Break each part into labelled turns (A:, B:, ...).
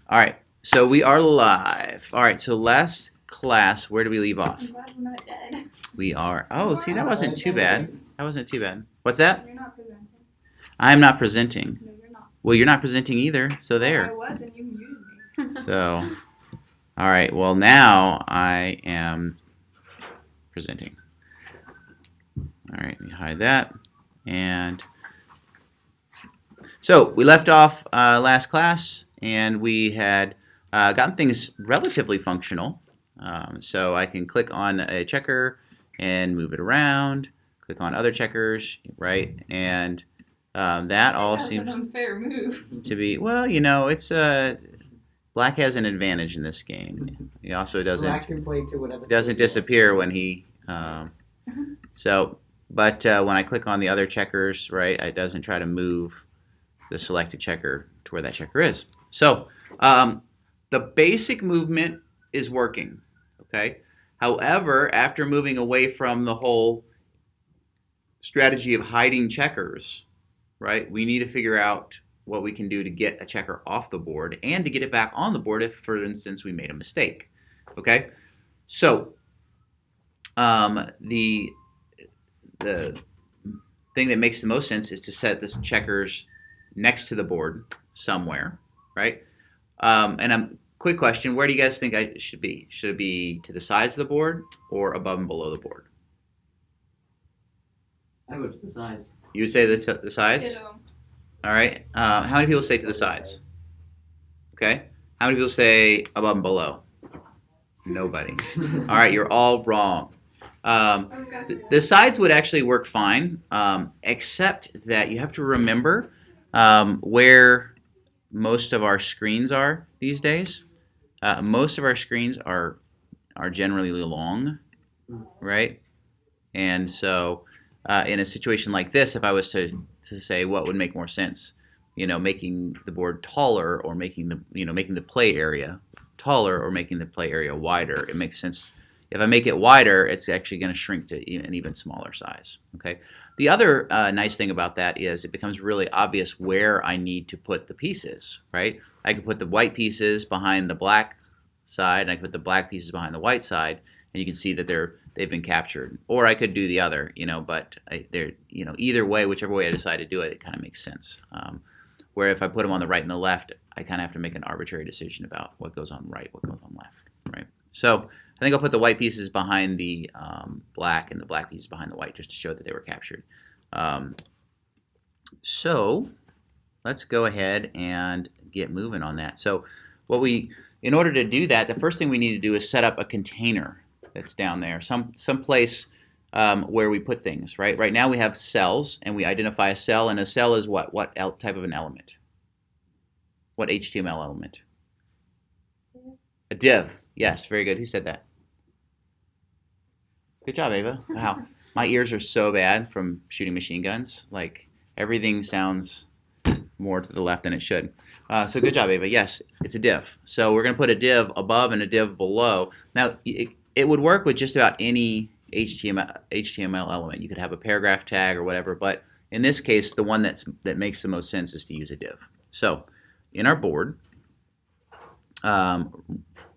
A: All right, so we are live. All right, so last class, where do we leave off?
B: I'm glad we're not dead.
A: We are. Oh, see, that wasn't too bad. That wasn't too bad. What's that?
B: You're not presenting.
A: I'm not presenting.
B: No, you're not.
A: Well, you're not presenting either, so
B: I
A: there.
B: was, and you muted me.
A: So, all right, well, now I am presenting. All right, let me hide that. And so we left off last class, and we had gotten things relatively functional. So I can click on a checker and move it around. Click on other checkers, right? And that all
B: That's
A: seems
B: an unfair move.
A: to be, well, it's black has an advantage in this game. He also
C: Black
A: doesn't
C: can play to whatever.
A: disappear when he. So, but when I click on the other checkers, right, it doesn't try to move the selected checker to where that checker is. So the basic movement is working, okay? However, after moving away from the whole strategy of hiding checkers, right, we need to figure out what we can do to get a checker off the board and to get it back on the board if, for instance, we made a mistake, okay? So the thing that makes the most sense is to set this checkers next to the board somewhere, right? And quick question, where do you guys think I should be? Should it be to the sides of the board or above and below the board?
D: I go to the sides.
A: You would say the sides?
B: Ditto.
A: All right. How many people say to the sides? Okay. How many people say above and below? Nobody. All right, you're all wrong. The sides would actually work fine, except that you have to remember where most of our screens are these days. Most of our screens are generally long, right? And so in a situation like this, if I was to say what would make more sense, making the board taller or making the play area taller or making the play area wider, it makes sense. If I make it wider, it's actually going to shrink to an even smaller size. Okay. The other nice thing about that is it becomes really obvious where I need to put the pieces, right? I can put the white pieces behind the black side, and I can put the black pieces behind the white side, and you can see that they've been captured. Or I could do the other, but either way, whichever way I decide to do it, it kind of makes sense. Where if I put them on the right and the left, I kind of have to make an arbitrary decision about what goes on right, what goes on left, right? So I think I'll put the white pieces behind the black and the black pieces behind the white just to show that they were captured. So let's go ahead and get moving on that. So in order to do that, the first thing we need to do is set up a container that's down there, some place where we put things, right? Right now we have cells, and we identify a cell, and a cell is what? What type of an element? What HTML element? A div. Yes, very good. Who said that? Good job, Ava. Wow. My ears are so bad from shooting machine guns. Like, everything sounds more to the left than it should. So good job, Ava. Yes, it's a div. So we're going to put a div above and a div below. Now, it would work with just about any HTML element. You could have a paragraph tag or whatever, but in this case, the one that makes the most sense is to use a div. So in our board,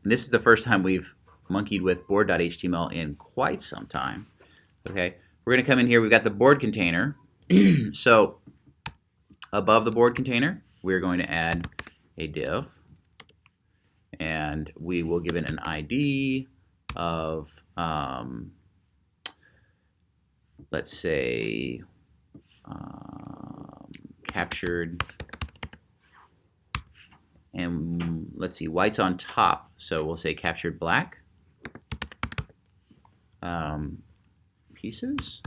A: this is the first time we've monkeyed with board.html in quite some time. Okay, we're going to come in here. We've got the board container. So above the board container, we're going to add a div, and we will give it an ID of, let's say, captured, and let's see, white's on top, so we'll say captured black pieces,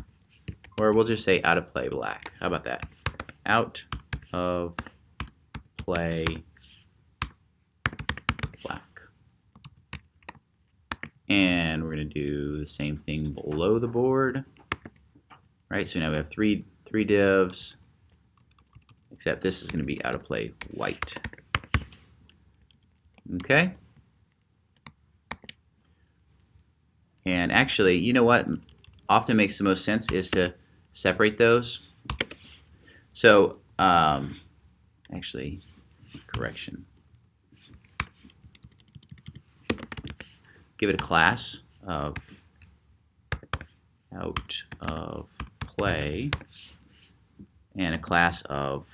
A: or we'll just say out of play black. How about that? Out of play black. And we're going to do the same thing below the board, right? So now we have three divs, except this is going to be out of play white. Okay. And actually, you know what often makes the most sense is to separate those. So actually, correction. give it a class of out of play and a class of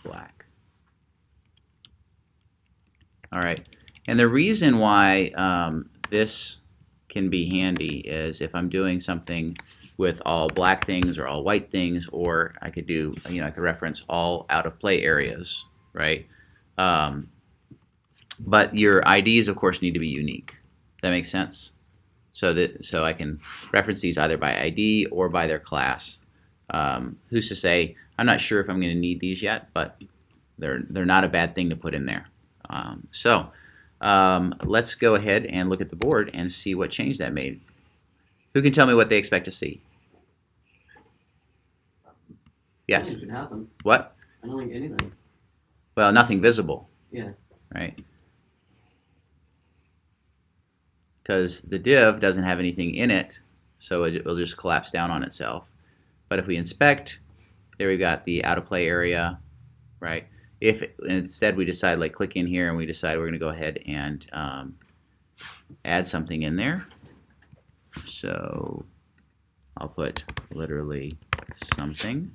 A: black. All right, and the reason why this can be handy is if I'm doing something with all black things or all white things, or I could do, I could reference all out of play areas, right? But your IDs, of course, need to be unique. That makes sense. So I can reference these either by ID or by their class. Who's to say? I'm not sure if I'm going to need these yet, but they're not a bad thing to put in there. Let's go ahead and look at the board and see what change that made. Who can tell me what they expect to see? Yes.
C: Nothing could happen.
A: What?
C: I don't think anything.
A: Well, nothing visible.
C: Yeah.
A: Right. Because the div doesn't have anything in it, so it will just collapse down on itself. But if we inspect, there we've got the out of play area, right? If instead we decide, like, click in here and we decide we're going to go ahead and add something in there. So I'll put literally something,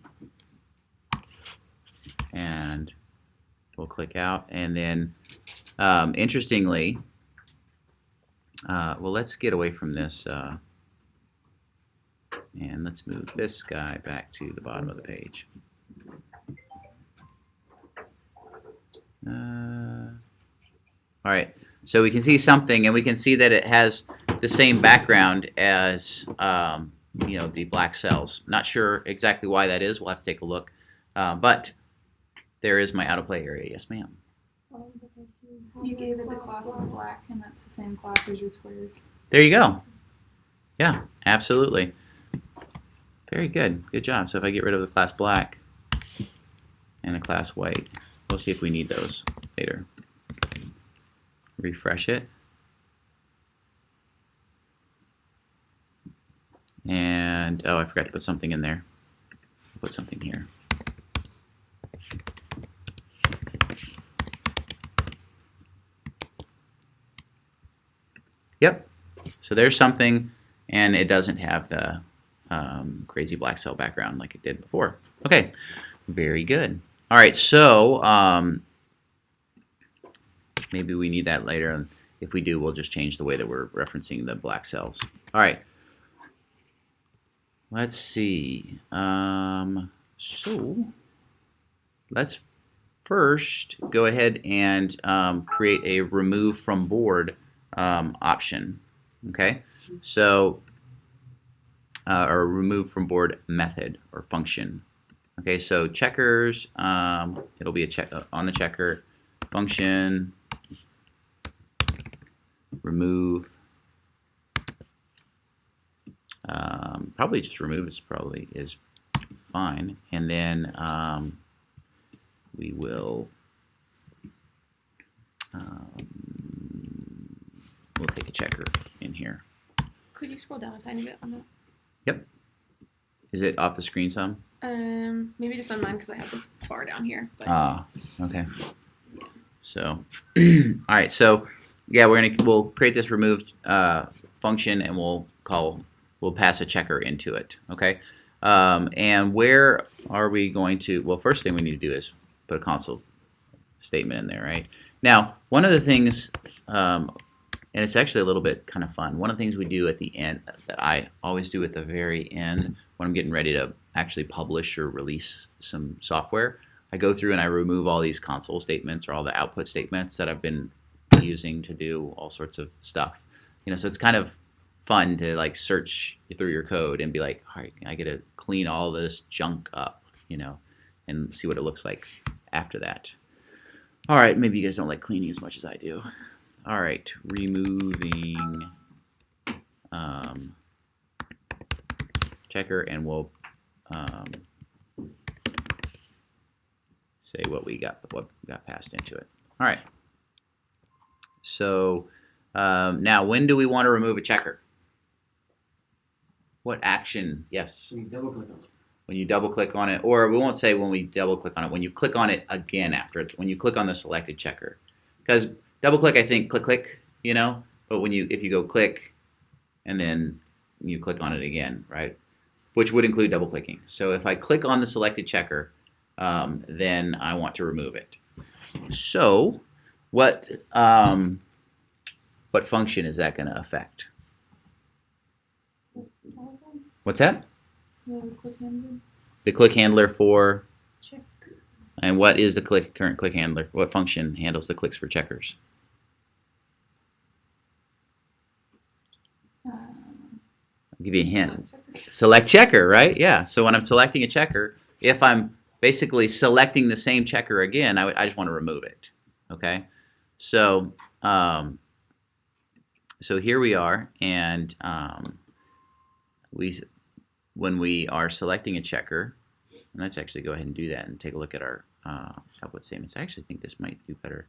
A: and we'll click out. And then interestingly, well, let's get away from this and let's move this guy back to the bottom of the page. All right, so we can see something, and we can see that it has the same background as the black cells. Not sure exactly why that is. We'll have to take a look. But there is my out of play area. Yes, ma'am.
B: You gave it the class of black, and that's the same class as your squares.
A: There you go. Yeah, absolutely. Very good. Good job. So if I get rid of the class black and the class white, we'll see if we need those later. Refresh it. And, oh, I forgot to put something in there. I'll put something here. Yep. So there's something, and it doesn't have the crazy black cell background like it did before. Okay. Very good. All right. So maybe we need that later. And if we do, we'll just change the way that we're referencing the black cells. All right. Let's see. So let's first go ahead and create a remove from board option. Okay. So or remove from board method or function. Okay. So checkers. It'll be a check on the checker function. Remove. Probably just remove is fine, and then we will we'll take a checker in here.
D: Could you scroll down a tiny bit on that?
A: Yep. Is it off the screen some?
D: Maybe just on mine because I have this bar down here.
A: But okay. Yeah. So, all right. So, yeah, we'll create this remove function, and we'll pass a checker into it. Okay. And where are we going to? Well, first thing we need to do is put a console statement in there, right? Now, one of the things, and it's actually a little bit kind of fun. One of the things we do at the end, that I always do at the very end when I'm getting ready to actually publish or release some software, I go through and I remove all these console statements or all the output statements that I've been using to do all sorts of stuff. So it's kind of fun to like search through your code and be like, all right, I get to clean all this junk up, and see what it looks like after that. All right, maybe you guys don't like cleaning as much as I do. All right, removing checker, and we'll say what got passed into it. All right. So now, when do we want to remove a checker? What action? Yes.
C: When you double click on it.
A: When you double click on it, or we won't say when we double click on it. When you click on it again after it, when you click on the selected checker, because double click, I think click you know. But if you go click, and then you click on it again, right? Which would include double clicking. So if I click on the selected checker, then I want to remove it. So what function is that going to affect? What's that? The click handler for.
B: Check.
A: And what is the current click handler? What function handles the clicks for checkers? I'll give you a hint. Select checker, right? Yeah. So when I'm selecting a checker, if I'm basically selecting the same checker again, I just want to remove it. Okay. So so here we are, and when we are selecting a checker, and let's actually go ahead and do that and take a look at our output statements. I actually think this might do better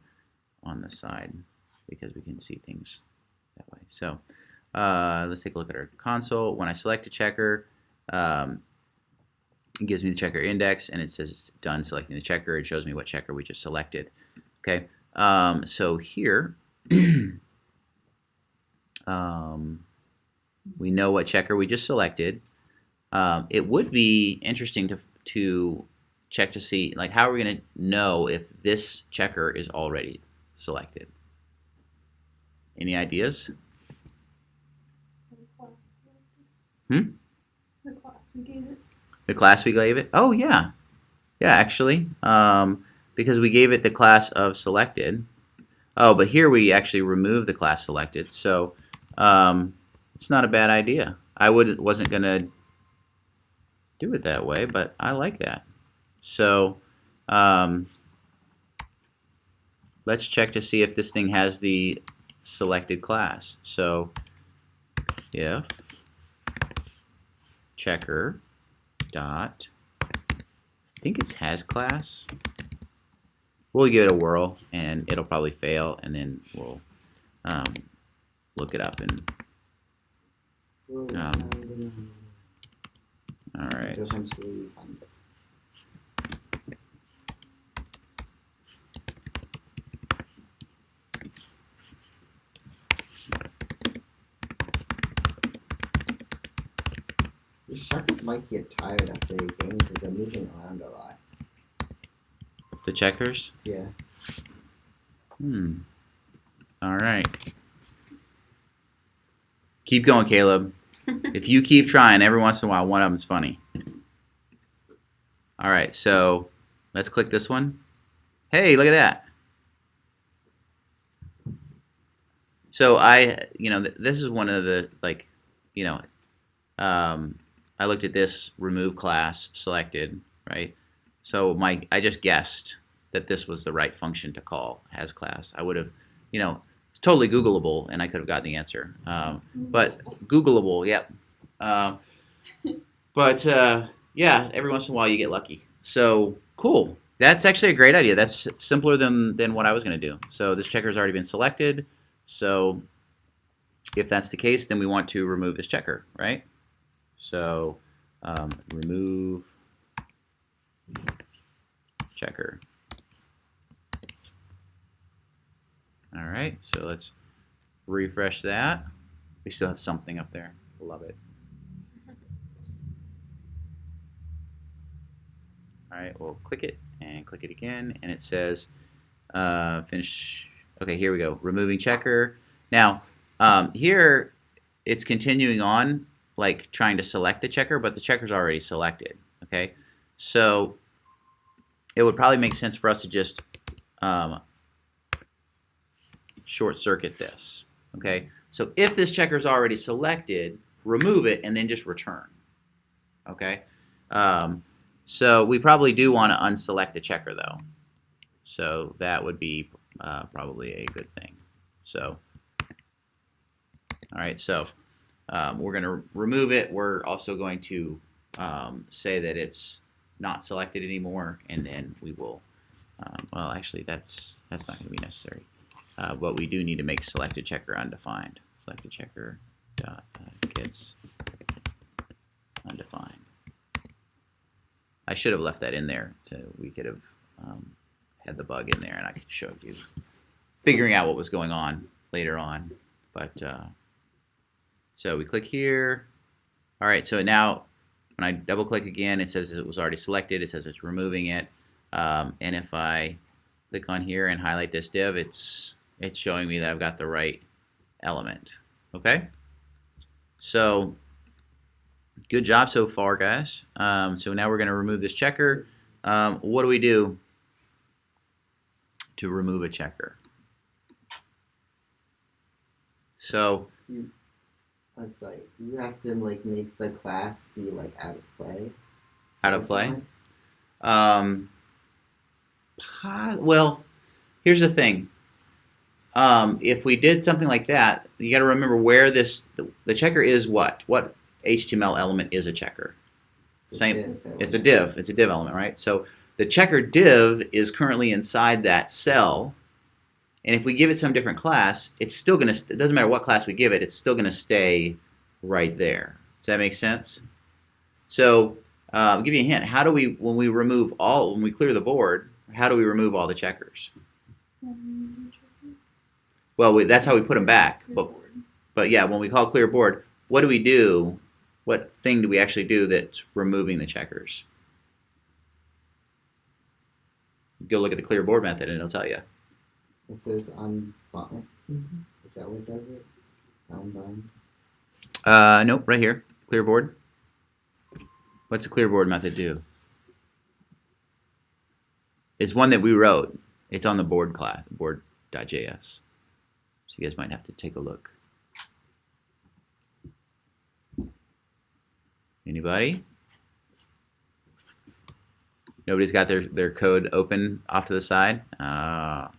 A: on the side because we can see things that way. So let's take a look at our console. When I select a checker, it gives me the checker index, and it says done selecting the checker. It shows me what checker we just selected. Okay, so here we know what checker we just selected. It would be interesting to check to see, like, how are we going to know if this checker is already selected? Any ideas?
B: The class we gave it.
A: The class we gave it? Oh, yeah. Yeah, actually. Because we gave it the class of selected. Oh, but here we actually removed the class selected. So it's not a bad idea. I wasn't going to do it that way, but I like that. So let's check to see if this thing has the selected class. So if checker dot, I think it has class. We'll give it a whirl, and it'll probably fail, and then we'll look it up and. All right.
C: These checkers might get tired after the game because they're moving around a lot.
A: The checkers?
C: Yeah.
A: All right. Keep going, Caleb. If you keep trying, every once in a while, one of them's funny. All right, so let's click this one. Hey, look at that. So this is one of the, I looked at this remove class selected, right? So I just guessed that this was the right function to call has class. I would have, totally Googleable, and I could have gotten the answer. But Googleable, yep. Yeah, every once in a while you get lucky. So cool. That's actually a great idea. That's simpler than what I was going to do. So this checker's already been selected. So if that's the case, then we want to remove this checker, right? So remove checker. All right, so let's refresh that. We still have something up there. Love it. All right, we'll click it and click it again, and it says finish. Okay, here we go. Removing checker. Now, here it's continuing on, like trying to select the checker, but the checker's already selected. Okay, so it would probably make sense for us to just short circuit this. Okay, so if this checker is already selected, remove it and then just return. Okay, so we probably do want to unselect the checker though, so that would be probably a good thing. So all right, so we're going to remove it. We're also going to say that it's not selected anymore, and then we will well, actually that's not going to be necessary. But we do need to make selected checker undefined. Selected checker dot gets undefined. I should have left that in there so we could have had the bug in there, and I could show you figuring out what was going on. later on. But so we click here. All right, so now when I double click again, it says it was already selected. It says it's removing it. And if I click on here and highlight this div, it's showing me that I've got the right element. Okay? So good job so far, guys. So now we're going to remove this checker. What do we do to remove a checker? So
C: I was like, you have to like make the class be like out of play.
A: Out of play? Well, here's the thing. If we did something like that, you got to remember where the checker is. What HTML element is a checker? Same. It's a div. It's a div element, right? So the checker div is currently inside that cell, and if we give it some different class, it's still gonna. It doesn't matter what class we give it. It's still gonna stay right there. Does that make sense? So I'll give you a hint. How do we, when we clear the board, how do we remove all the checkers? Well, that's how we put them back. But yeah, when we call clear board, what do we do? What thing do we actually do that's removing the checkers? Go look at the clear board method and it'll tell you.
C: It says unbind. Is that what does it? Unbind.
A: Nope, right here. Clear board. What's the clear board method do? It's one that we wrote. It's on the board class, board.js. So you guys might have to take a look. Anybody? Nobody's got their code open off to the side? All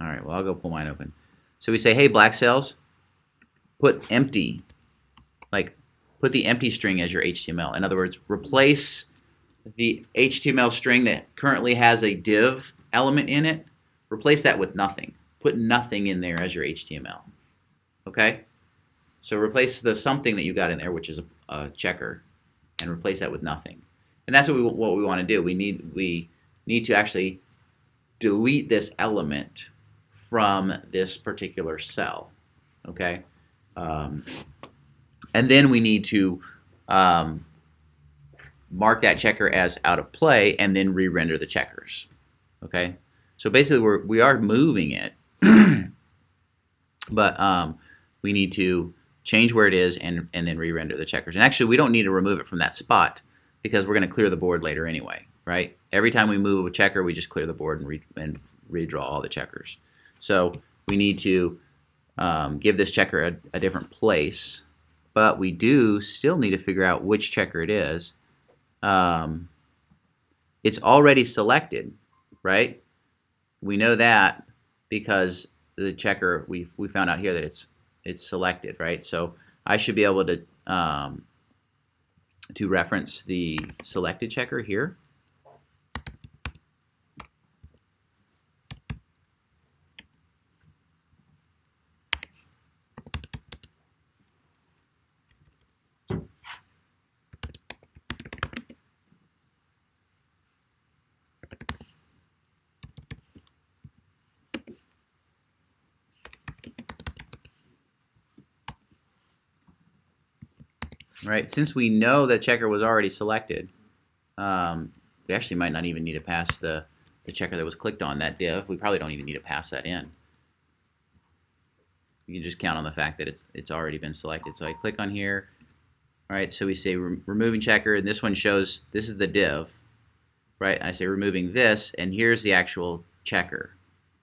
A: right, well, I'll go pull mine open. So we say, hey, black cells, put empty. Like, put the empty string as your HTML. In other words, replace the HTML string that currently has a div element in it, replace that with nothing. Put nothing in there as your HTML. Okay? So replace the something that you got in there, which is a checker, and replace that with nothing. And that's what we want to do. We need to actually delete this element from this particular cell. Okay? And then we need to mark that checker as out of play and then re-render the checkers. Okay? So basically we are moving it, but we need to change where it is and then re-render the checkers. And actually we don't need to remove it from that spot because we're going to clear the board later anyway, right? Every time we move a checker, we just clear the board and redraw all the checkers. So we need to give this checker a different place, but we do still need to figure out which checker it is. It's already selected, right? We know that because the checker, we found out here that it's selected, right? So I should be able to reference the selected checker here. Right, since we know that checker was already selected, we actually might not even need to pass the checker that was clicked on, that div. We probably don't even need to pass that in. You can just count on the fact that it's already been selected. So I click on here. All right, so we say removing checker, and this one shows this is the div, right? And I say removing this, and here's the actual checker,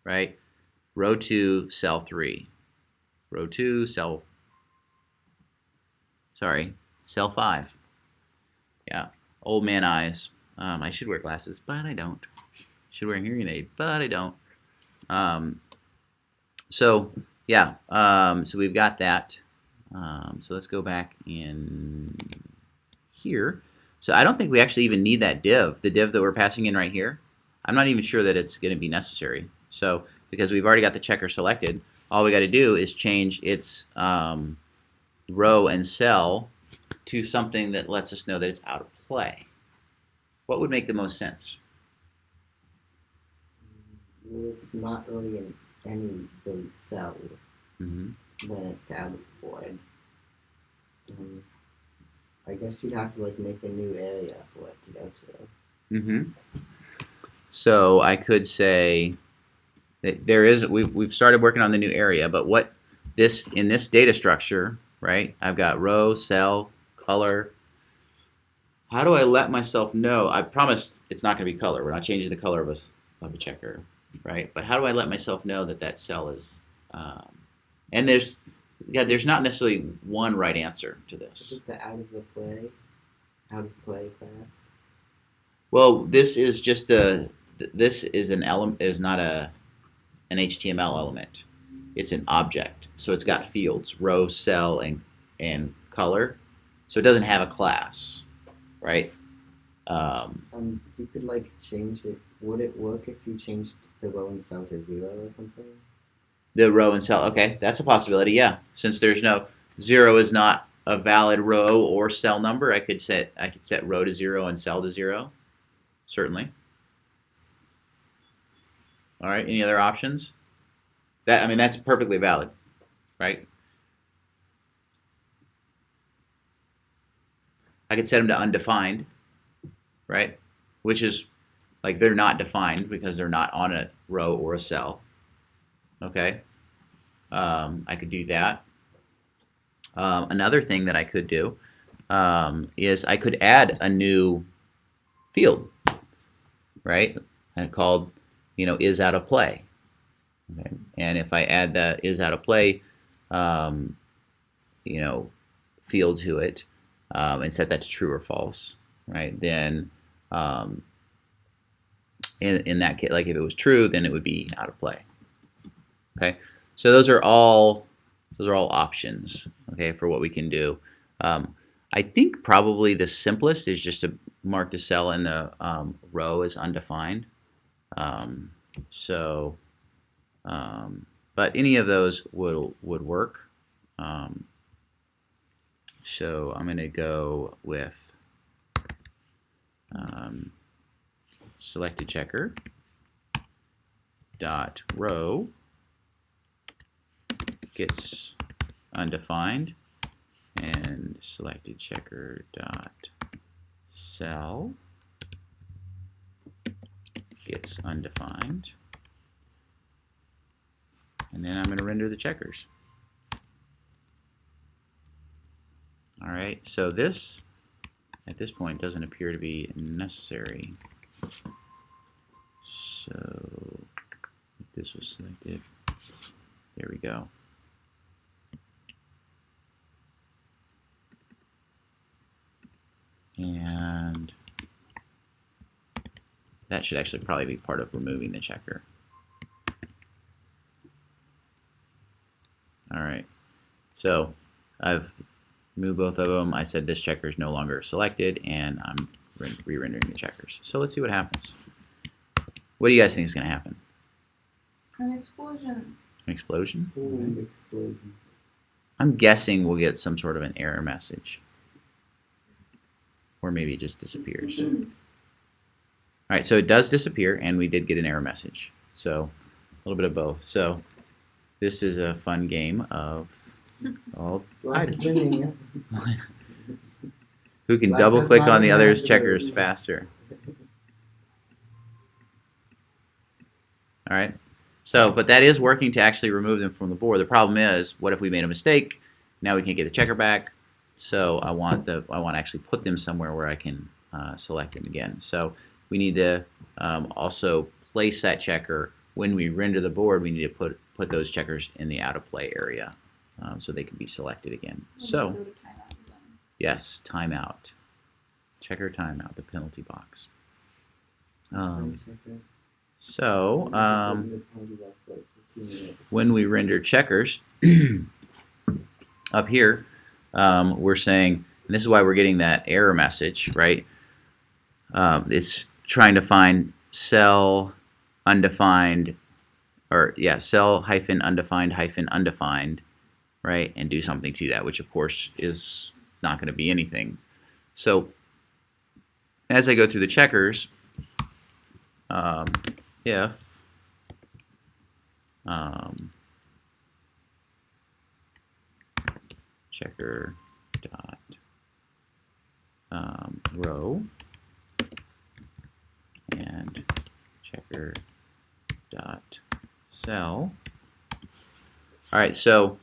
A: right? Row 2, cell 3. Row 2, cell 5. Yeah, old man eyes. I should wear glasses, but I don't. Should wear a hearing aid, but I don't. So yeah, so we've got that. So let's go back in here. So I don't think we actually even need that div, the div that we're passing in right here. I'm not even sure that it's going to be necessary. So because we've already got the checker selected, all we got to do is change its row and cell to something that lets us know that it's out of play. What would make the most sense?
C: It's not really in any base cell.
A: Mm-hmm.
C: when it's out of the board. I guess you'd have to like make a new area for it to go to.
A: Mm-hmm. So I could say that we've started working on the new area, but what in this data structure, right? I've got row, cell, color. How do I let myself know? I promise it's not going to be color. We're not changing the color of a checker, right? But how do I let myself know that that cell is? And there's not necessarily one right answer to
C: Is
A: this.
C: it the out of play class?
A: Well, this is just this is an element is not an HTML element. It's an object, so it's got fields, row, cell, and color. So it doesn't have a class, right?
C: You could like change it. Would it work if you changed the row and cell to 0 or something?
A: The row and cell. Okay, that's a possibility. Yeah, since there's no 0 is not a valid row or cell number, I could set row to 0 and cell to 0. Certainly. All right. Any other options? That's perfectly valid, right? I could set them to undefined, right? Which is like they're not defined because they're not on a row or a cell. Okay. I could do that. Another thing that I could do is I could add a new field, right? Called, is out of play. Okay. And if I add the is out of play, field to it, and set that to true or false, right? Then, in that case, like if it was true, then it would be out of play. Okay. So those are all options, okay, for what we can do. I think probably the simplest is just to mark the cell in the row as undefined. But any of those would work. So I'm going to go with selected checker dot row gets undefined, and selected checker dot cell gets undefined, and then I'm going to render the checkers. All right, so this at this point doesn't appear to be necessary. So if this was selected, there we go. And that should actually probably be part of removing the checker. All right, so I've moved both of them. I said this checker is no longer selected, and I'm re-rendering the checkers. So let's see what happens. What do you guys think is going to happen?
B: An explosion.
A: An explosion?
C: Ooh, explosion.
A: I'm guessing we'll get some sort of an error message. Or maybe it just disappears. All right, so it does disappear, and we did get an error message. So a little bit of both. So this is a fun game of
C: Black is winning.
A: who can
C: Black
A: double
C: does
A: click
C: not
A: on the
C: even
A: other's
C: have to
A: checkers
C: move.
A: faster. All right. So, but that is working to actually remove them from the board. The problem is, what if we made a mistake? Now we can't get the checker back. So I want to actually put them somewhere where I can select them again. So we need to also place that checker when we render the board. We need to put those checkers in the out of play area so they can be selected again. So
B: Go to timeout zone.
A: yes, timeout, checker timeout, the penalty box. So when we render checkers up here, we're saying, and this is why we're getting that error message, right? It's trying to find cell undefined, or yeah, cell hyphen undefined, right? And do something to that, which of course is not going to be anything. So as I go through the checkers, if checker dot row and checker dot cell. All right, so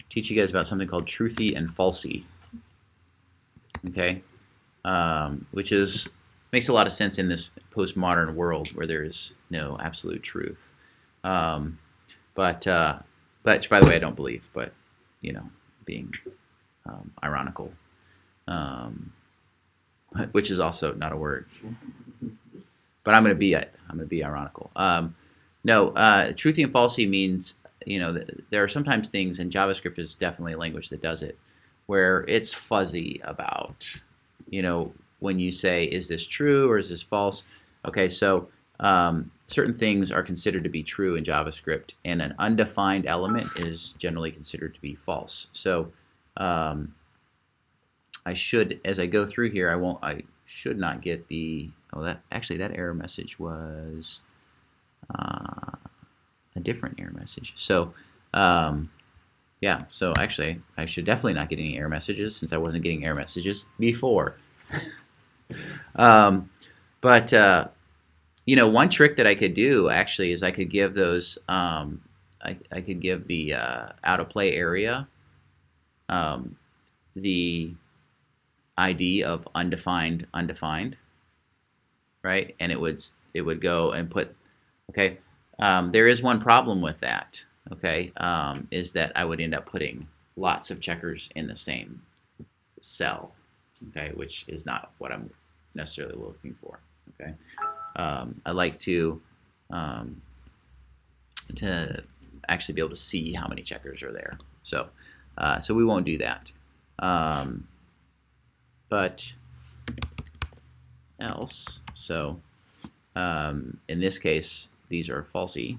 A: teach you guys about something called truthy and falsy. Okay, which makes a lot of sense in this postmodern world where there is no absolute truth. But by the way, I don't believe, but being ironical, which is also not a word. But I'm going to be it. I'm going to be ironical. No, truthy and falsy means there are sometimes things, and JavaScript is definitely a language that does it, where it's fuzzy about when you say, is this true or is this false? Okay, so certain things are considered to be true in JavaScript, and an undefined element is generally considered to be false. So I should, as I go through here, I should not get the, that error message was a different error message. So yeah, so actually I should definitely not get any error messages since I wasn't getting error messages before. But one trick that I could do actually is I could give those I could give the out of play area the ID of undefined, right? And it would go and put, okay. There is one problem with that, okay, is that I would end up putting lots of checkers in the same cell, okay, which is not what I'm necessarily looking for, okay. I like to actually be able to see how many checkers are there, so we won't do that, but else, so in this case these are falsy.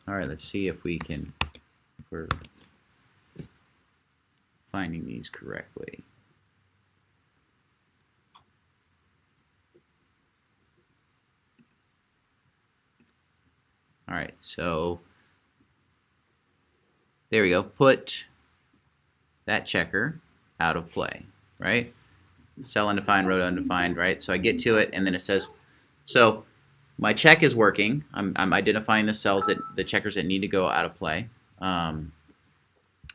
A: All right, let's see if we're finding these correctly. All right, so there we go. Put that checker out of play, right? Cell undefined, row undefined, right? So I get to it, and then it says, so my check is working. I'm identifying the cells the checkers that need to go out of play.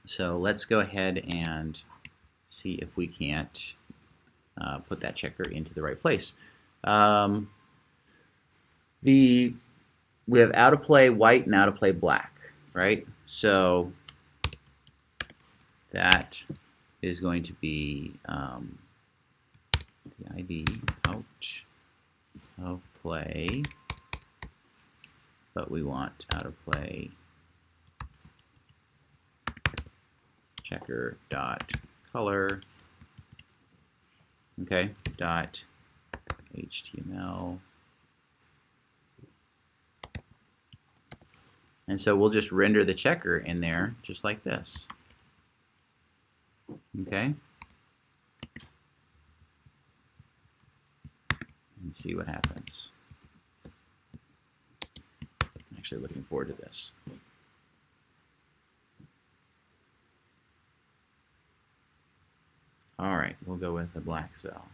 A: So let's go ahead and see if we can't put that checker into the right place. We have out of play white and out of play black, right? So that is going to be the ID out of play, but we want out of play checker dot color, okay, dot HTML. And so we'll just render the checker in there just like this. Okay? And see what happens. I'm actually looking forward to this. All right, we'll go with the black cell.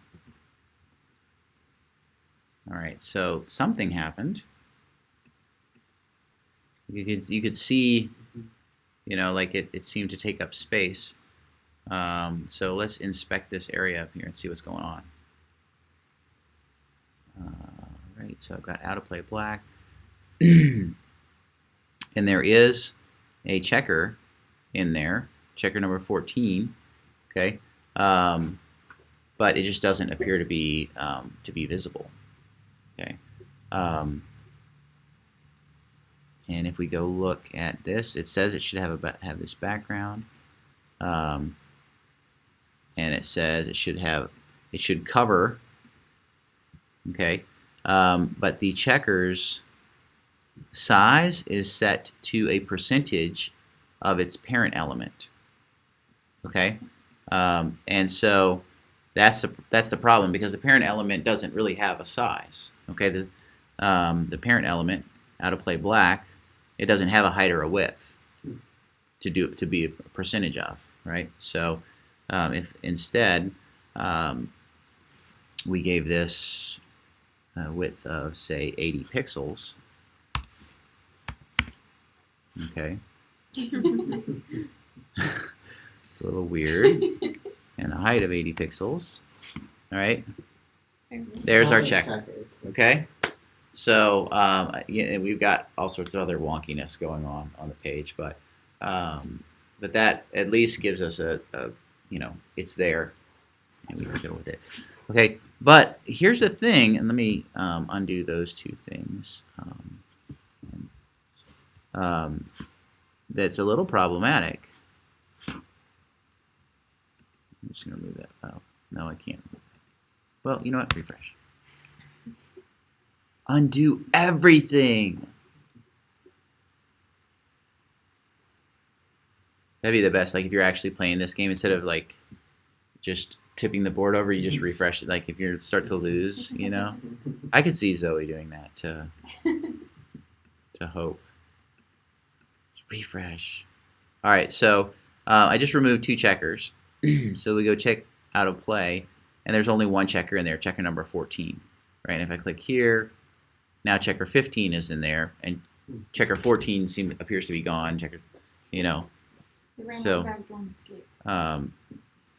A: All right, so something happened. You could see, like it seemed to take up space. So let's inspect this area up here and see what's going on. Right, so I've got out of play black, and there is a checker in there, checker number 14. Okay, but it just doesn't appear to be visible. Okay. And if we go look at this, it says it should have this background, and it says it should cover. Okay, but the checkers size is set to a percentage of its parent element. Okay, and so that's the problem, because the parent element doesn't really have a size. Okay, the parent element, out of play black, it doesn't have a height or a width to be a percentage of, right? So if instead we gave this a width of, say, 80 pixels, okay, it's a little weird, and a height of 80 pixels, all right, there's our checker. Okay, so yeah, we've got all sorts of other wonkiness going on the page, but that at least gives us a it's there, and we can go with it. Okay, but here's the thing, and let me undo those two things. That's a little problematic. I'm just going to move that. Oh, no, I can't. Well, you know what? Refresh. Undo everything. That'd be the best. Like if you're actually playing this game, instead of like just tipping the board over, you just refresh it. Like if you start to lose, I could see Zoe doing that to Hope. Refresh. All right, so I just removed two checkers. So we go check out of play, and there's only one checker in there, checker number 14. Right? And if I click here, now checker 15 is in there, and checker 14 appears to be gone. Checker, So,
B: skipping on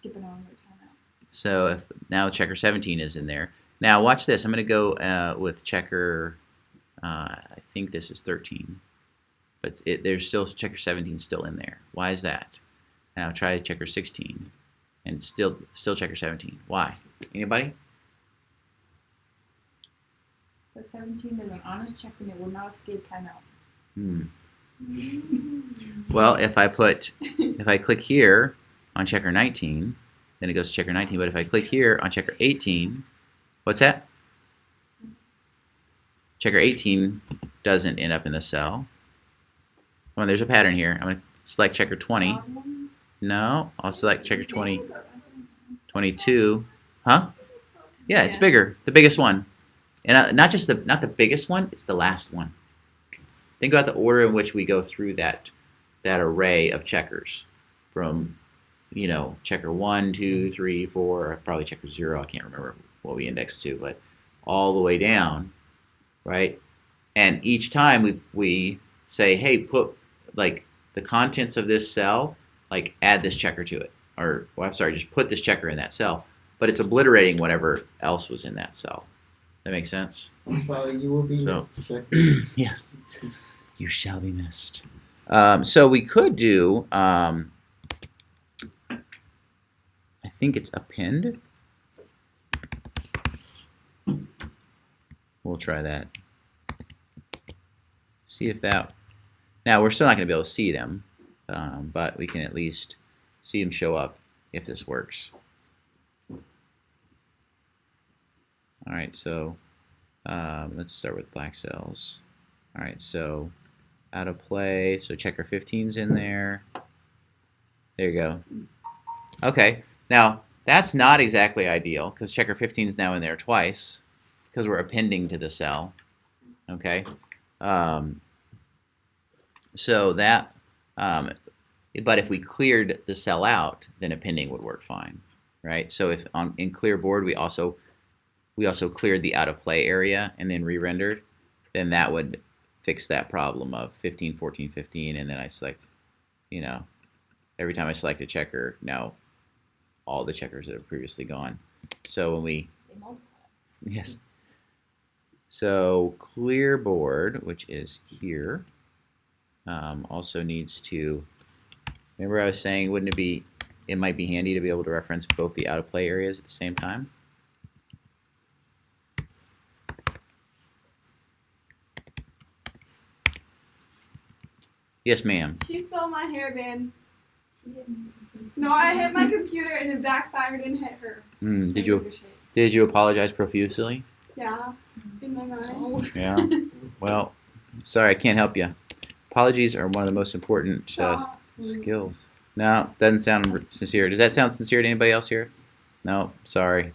B: their timeout.
A: So now checker 17 is in there. Now watch this. I'm going to go with checker, I think this is 13. But there's still checker 17 still in there. Why is that? Now try checker 16, and still checker 17. Why? Anybody?
B: The 17 is an honest check, and it will not escape timeout.
A: Well, if I click here on checker 19, then it goes to checker 19. But if I click here on checker 18, what's that? Checker 18 doesn't end up in the cell. Well, there's a pattern here. I'm going to select checker 20. No, I'll select checker 20, 22. Huh? Yeah, it's bigger. The biggest one. And not the biggest one, it's the last one. Think about the order in which we go through that array of checkers, from checker 1, 2, 3, 4, probably checker 0. I can't remember what we indexed to, but all the way down, right? And each time we say, hey, put like the contents of this cell, like add this checker to it, or just put this checker in that cell, but it's obliterating whatever else was in that cell. That makes sense?
C: So you will be missed.
A: Yes, you shall be missed. So we could do, I think it's append. We'll try that. See if that. Now we're still not going to be able to see them, but we can at least see them show up if this works. All right, so let's start with black cells. All right, so out of play, so checker 15's in there. There you go. Okay, now that's not exactly ideal, because checker 15's now in there twice, because we're appending to the cell. Okay, so that, but if we cleared the cell out, then appending would work fine, right? So if in clear board we also cleared the out of play area and then re-rendered, then that would fix that problem of 15, 14, 15, and then I select, every time I select a checker, now all the checkers that have previously gone. So when we, yes. So clear board, which is here, also needs to, remember I was saying, it might be handy to be able to reference both the out of play areas at the same time. Yes, ma'am.
E: She stole my hairband.
B: She didn't.
E: No, I hit my computer and it backfired and hit her.
A: Did you apologize profusely?
E: Yeah, in my mind.
A: Yeah. Well, sorry, I can't help you. Apologies are one of the most important
E: Stop.
A: skills. No, doesn't sound sincere. Does that sound sincere to anybody else here? No, sorry.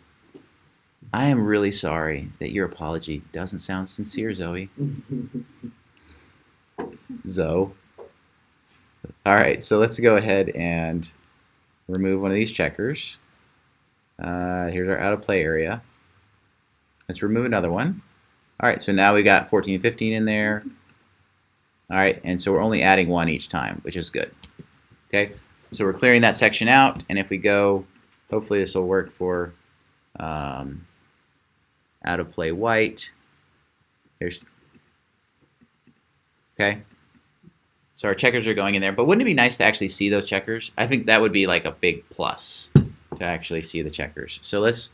A: I am really sorry that your apology doesn't sound sincere, Zoe. Zoe. All right, so let's go ahead and remove one of these checkers. Here's our out of play area. Let's remove another one. All right, so now we got 14 and 15 in there. All right, and so we're only adding one each time, which is good. Okay, so we're clearing that section out, and if we go, hopefully this will work for out of play white. Here's, okay. So our checkers are going in there, but wouldn't it be nice to actually see those checkers? I think that would be like a big plus to actually see the checkers. So let's,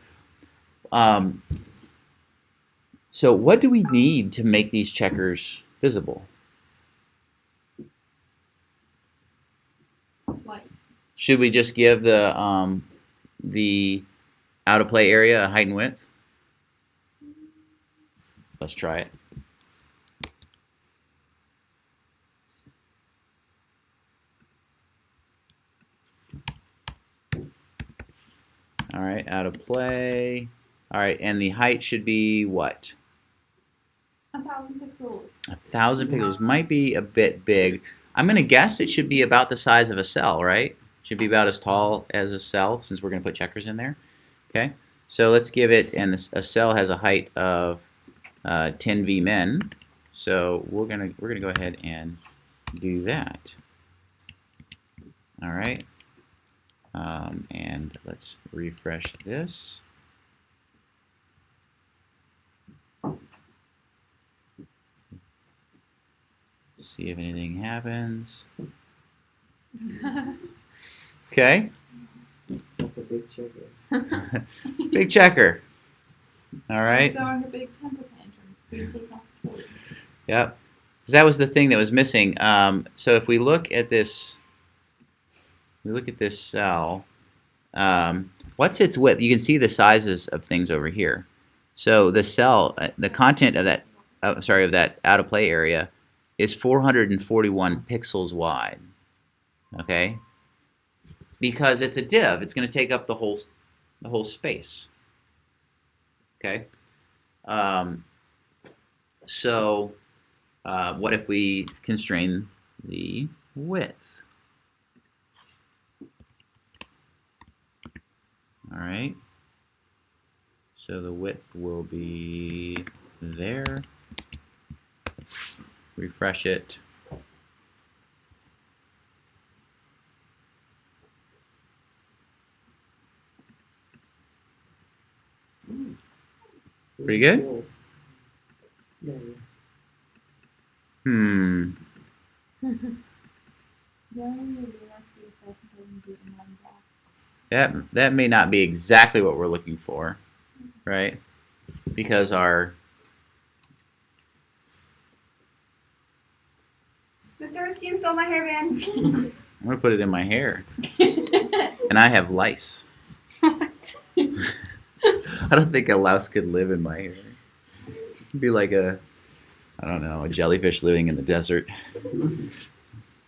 A: so what do we need to make these checkers visible?
B: White.
A: Should we just give the out of play area a height and width? Let's try it. All right, out of play. All right, and the height should be what?
B: 1,000 pixels.
A: 1,000 pixels might be a bit big. I'm going to guess it should be about the size of a cell, right? Should be about as tall as a cell since we're going to put checkers in there. Okay, so let's give it, and a cell has a height of 10 v min. So we're gonna go ahead and do that. All right, and let's refresh this. See if anything happens. Okay.
C: That's a big checker.
A: Big checker. All right.
B: Throwing a big temper tantrum. Please take off the board.
A: Yep. 'Cause that was the thing that was missing. So if we look at this, cell. What's its width? You can see the sizes of things over here. So the cell, the content of that, of that out of play area, is 441 pixels wide. Okay. Because it's a div, it's going to take up the whole space. Okay. So what if we constrain the width? All right. So the width will be there. Refresh it. Pretty good?
C: Yeah.
A: Hmm. That may not be exactly what we're looking for, right? Because our
E: Mr. Erskine stole my hairband.
A: I'm gonna put it in my hair, and I have lice.
E: What?
A: I don't think a louse could live in my hair. It'd be like a, I don't know, a jellyfish living in the desert.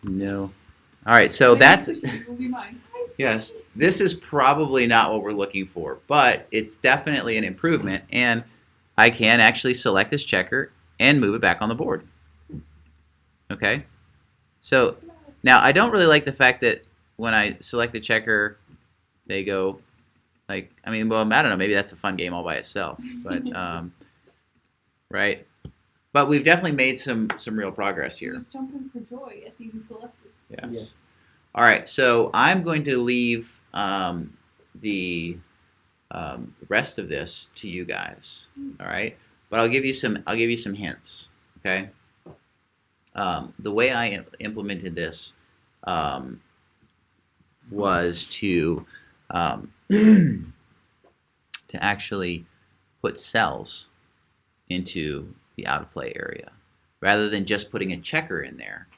A: No. All right, so that's,
B: Will be mine.
A: yes, this is probably not what we're looking for, but it's definitely an improvement, and I can actually select this checker and move it back on the board. Okay? So now I don't really like the fact that when I select the checker, they go like, I mean, well, I don't know, maybe that's a fun game all by itself, but right? But we've definitely made some real progress here.
B: You're jumping for joy if you selected.
A: Yes.
C: Yeah.
A: All right, so I'm going to leave the rest of this to you guys. All right, but I'll give you some hints. Okay. The way I implemented this was to to actually put cells into the out of play area rather than just putting a checker in there.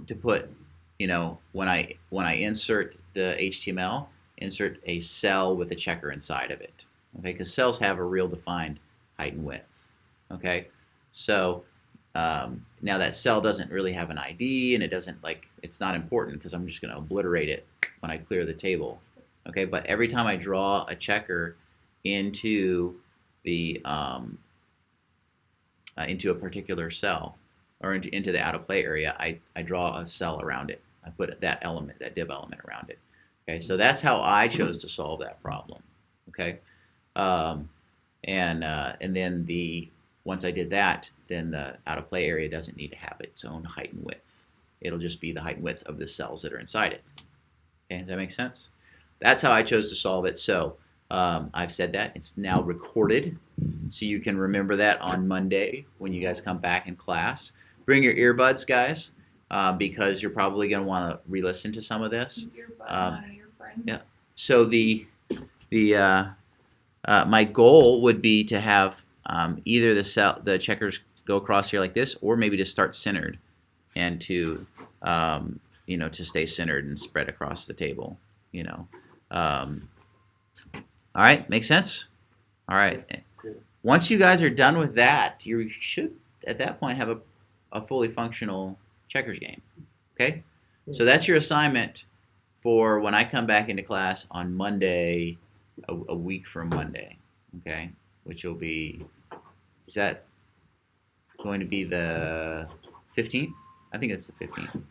A: to put, when I insert the HTML, insert a cell with a checker inside of it. Okay, because cells have a real defined height and width. Okay, so now that cell doesn't really have an ID, and it's not important because I'm just going to obliterate it when I clear the table. Okay, but every time I draw a checker into the into a particular cell or into the out of play area, I draw a cell around it. I put that div element around it. Okay, so that's how I chose to solve that problem. Okay, and then once I did that, then the out of play area doesn't need to have its own height and width. It'll just be the height and width of the cells that are inside it. Okay, does that make sense? That's how I chose to solve it. So I've said that. It's now recorded, so you can remember that on Monday when you guys come back in class. Bring your earbuds, guys, because you're probably going to want to re-listen to some of this.
B: Earbud, not an ear friend.
A: Yeah. So my goal would be to have either the checkers go across here like this, or maybe to start centered, and to to stay centered and spread across the table. All right, makes sense? All right. Once you guys are done with that, you should at that point have a fully functional checkers game. Okay? So that's your assignment for when I come back into class on Monday, a week from Monday. Okay? Which will be, is that going to be the 15th? I think it's the 15th.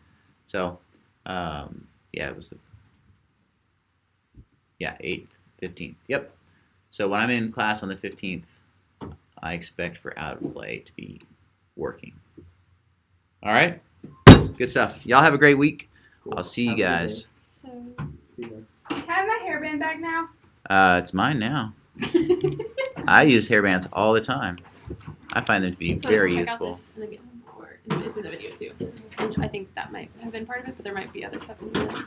A: So, it was 8th, 15th. Yep. So when I'm in class on the 15th, I expect for out of play to be working. All right? Good stuff. Y'all have a great week.
C: Cool.
A: I'll see you
C: Have a good
A: guys.
E: So,
C: See you.
E: can I have my hairband back now?
A: It's mine now. I use hairbands all the time. I find them to be
D: So
A: very
D: check
A: useful.
D: Out this and again, or it's in the video too. And I think that might have been part of it, but there might be other stuff in this.